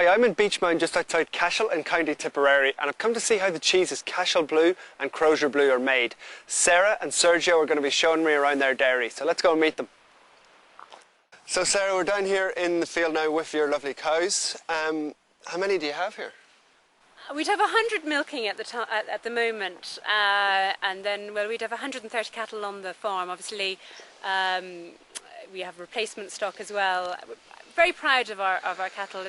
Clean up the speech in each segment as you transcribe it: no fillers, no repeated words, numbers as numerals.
Hi, I'm in Beachmine just outside Cashel in County Tipperary, and I've come to see how the cheeses Cashel Blue and Crozier Blue are made. Sarah and Sergio are going to be showing me around their dairy, so let's go and meet them. So Sarah, we're down here in the field now with your lovely cows. How many do you have here? We'd have 100 milking at the moment, and then we'd have 130 cattle on the farm. Obviously, we have replacement stock as well. We're very proud of our cattle.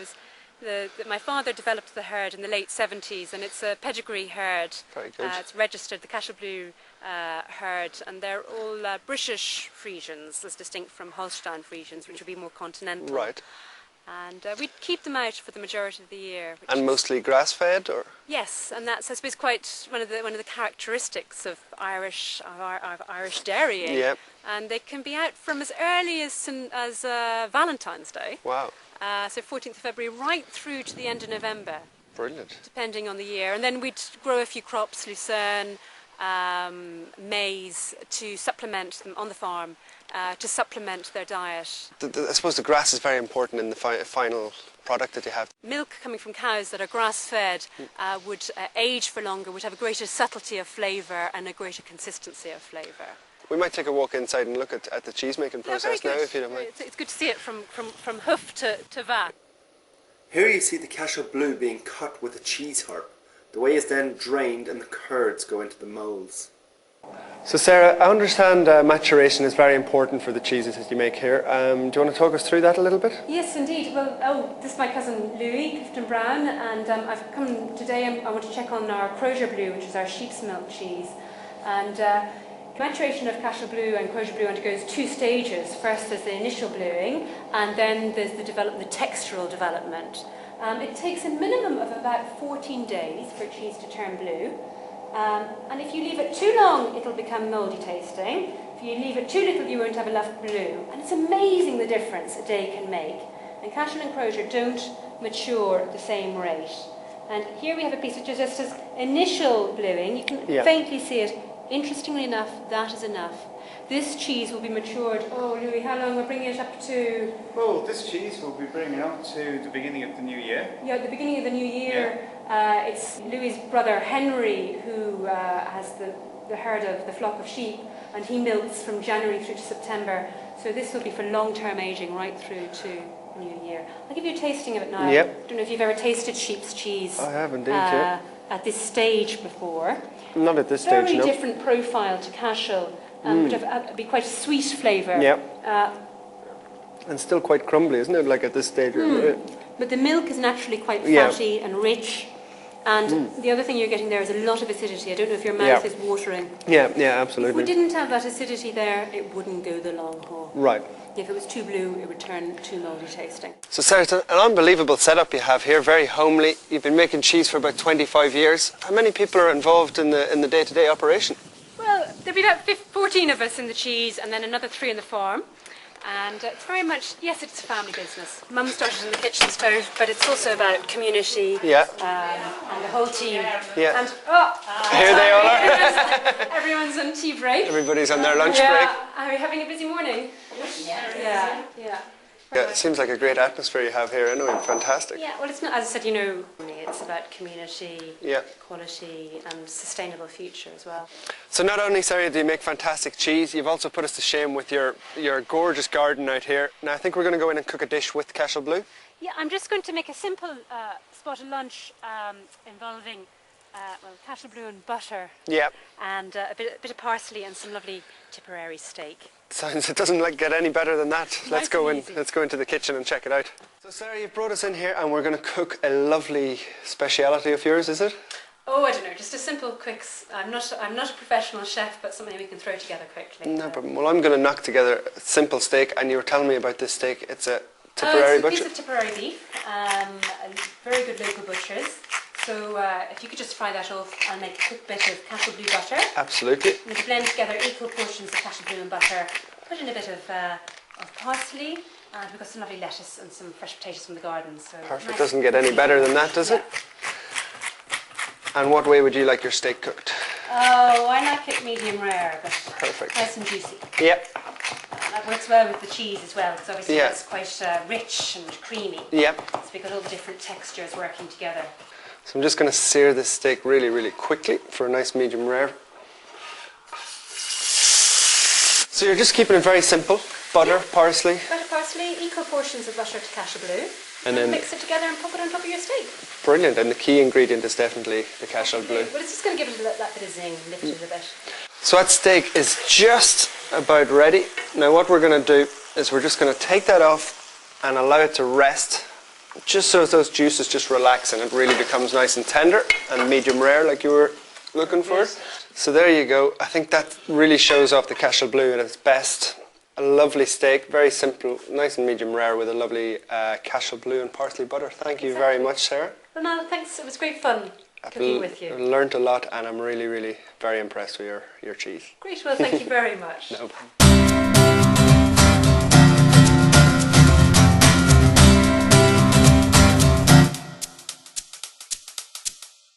My father developed the herd in the late 70s, and it's a pedigree herd. Very good. It's registered, the Cashel Blue herd, and they're all British Friesians, as distinct from Holstein Friesians, which would be more continental. Right. And we keep them out for the majority of the year. And mostly grass-fed, or? Yes, and that's, I suppose, quite one of the characteristics of Irish dairying. Yep. And they can be out from as early as Valentine's Day. Wow. So 14th of February, right through to the end of November. Brilliant. Depending on the year. And then we'd grow a few crops, lucerne, maize, to supplement them on the farm, to supplement their diet. I suppose the grass is very important in the final product that you have. Milk coming from cows that are grass-fed would age for longer, would have a greater subtlety of flavour and a greater consistency of flavour. We might take a walk inside and look at the cheese making process now, if you don't mind. It's good to see it from hoof to vat. Here you see the Cashel Blue being cut with a cheese herb. The whey is then drained and the curds go into the moulds. So Sarah, I understand maturation is very important for the cheeses that you make here. Do you want to talk us through that a little bit? Yes, indeed. Well, this is my cousin Louis, Clifton Brown, and I've come today. I want to check on our Crozier Blue, which is our sheep's milk cheese. And maturation of Cashel Blue and Crozier Blue undergoes two stages. First there's the initial bluing, and then there's the textural development. It takes a minimum of about 14 days for cheese to turn blue. And if you leave it too long, it'll become mouldy tasting. If you leave it too little, you won't have enough blue. And it's amazing the difference a day can make. And Cashel and Crozier don't mature at the same rate. And here we have a piece which is just as initial bluing. You can faintly see it. Interestingly enough, that is enough. This cheese will be matured, Louis, how long? We're bringing it up to... Well, this cheese will be bringing up to the beginning of the new year. Yeah, the beginning of the new year. Yeah. It's Louis' brother Henry who has the herd of the flock of sheep, and he milks from January through to September. So this will be for long-term aging right through to New Year. I'll give you a tasting of it now. Yep. I don't know if you've ever tasted sheep's cheese. I have indeed, yeah. At this stage before. Not at this stage, Very no. different profile to Cashel. Would be quite a sweet flavour. Yeah. And still quite crumbly, isn't it? Like at this stage. But the milk is naturally quite fatty and rich. And the other thing you're getting there is a lot of acidity. I don't know if your mouth is watering. Yeah, absolutely. If we didn't have that acidity there, it wouldn't go the long haul. Right. If it was too blue, it would turn too mouldy tasting. So Sarah, it's an unbelievable setup you have here, very homely. You've been making cheese for about 25 years. How many people are involved in the day-to-day operation? Well, there'll be about 14 of us in the cheese, and then another 3 in the farm. And it's very much, yes, it's a family business. Mum started in the kitchen stove, but it's also about community and the whole team. Yeah. And, here they all are. Everyone's on tea break. Everybody's on their lunch break. Are we having a busy morning? Yeah. Yeah, it seems like a great atmosphere you have here anyway, fantastic. Yeah, well, it's not, as I said, it's about community, quality and sustainable future as well. So not only, Sarah, do you make fantastic cheese, you've also put us to shame with your gorgeous garden out here. Now I think we're going to go in and cook a dish with Cashel Blue. Yeah, I'm just going to make a simple spot of lunch involving Cashel Blue and butter. Yeah. And a bit of parsley and some lovely Tipperary steak. It doesn't get any better than that. Let's go into the kitchen and check it out. So Sarah, you've brought us in here and we're going to cook a lovely speciality of yours, is it? Oh, I don't know, just a simple quick. I'm not a professional chef, but something we can throw together quickly. No problem. Well, I'm going to knock together a simple steak, and you were telling me about this steak. It's a Tipperary butcher. It's a piece of Tipperary beef. Very good local butchers. So if you could just fry that off, I'll make a quick bit of Cashel Blue butter. Absolutely. And to blend together equal portions of Cashel Blue and butter, put in a bit of parsley, and we've got some lovely lettuce and some fresh potatoes from the garden. So perfect. Nice. Doesn't get any better than that, does it? And what way would you like your steak cooked? Oh, I like it medium rare, but Perfect. nice and juicy. Yep. That works well with the cheese as well, because obviously Yeah. it's quite rich and creamy. Yep. So we've got all the different textures working together. So I'm just going to sear this steak really, really quickly for a nice medium rare. So you're just keeping it very simple. Butter, parsley. Butter, parsley, equal portions of butter to Cashel Blue. And then mix it together and pop it on top of your steak. Brilliant, and the key ingredient is definitely the Cashel Blue. Well, it's just going to give it that bit of zing, lift it a bit. So that steak is just about ready. Now what we're going to do is we're just going to take that off and allow it to rest, just so those juices just relax and it really becomes nice and tender and medium rare like you were looking for. So there you go. I think that really shows off the Cashel Blue at its best. A lovely steak, very simple, nice and medium rare with a lovely Cashel Blue and parsley butter. Thank you very much, Sarah. Well, no, thanks. It was great fun cooking with you. I've learned a lot and I'm really, really very impressed with your cheese. Great. Well, thank you very much. No problem.